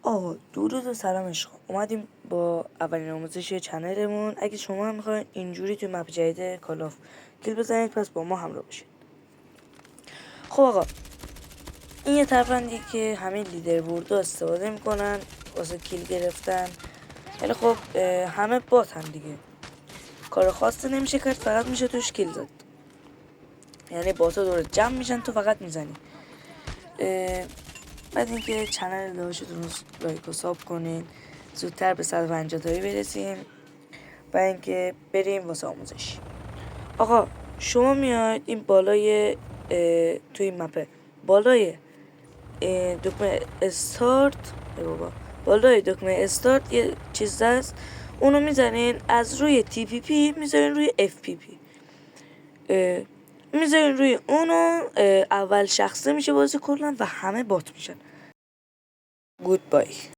آقا درود و سلام عشقا، اومدیم با اولین آموزش چنلمون. اگه شما هم میخواین اینجوری توی مپ جدید کالاف کیل بزنید پس با ما همراه باشید. خب آقا، این یه ترفندی که همه لیدر بوردا استفاده میکنن واسه کیل گرفتن. ولی خب همه باتن دیگه، کار خاصی نمیشه کرد، فقط میشه توش کیل زد. یعنی باتا دور جمع میشن، تو فقط میزنی. بعد اینکه چنل داشتون رو لایک و ساب کنین زودتر به 150 تایی برسیم و اینکه بریم واسه آموزش. آقا شما میاید این بالای توی این مپه بالای دکمه استارت، بالای دکمه استارت یه چیز هست، اونو میزنین. از روی تی پی پی میذارین روی اف پی پی، میذارین روی اونو. اول شخصه میشه بازی کلا و همه بات میشن. گود بای.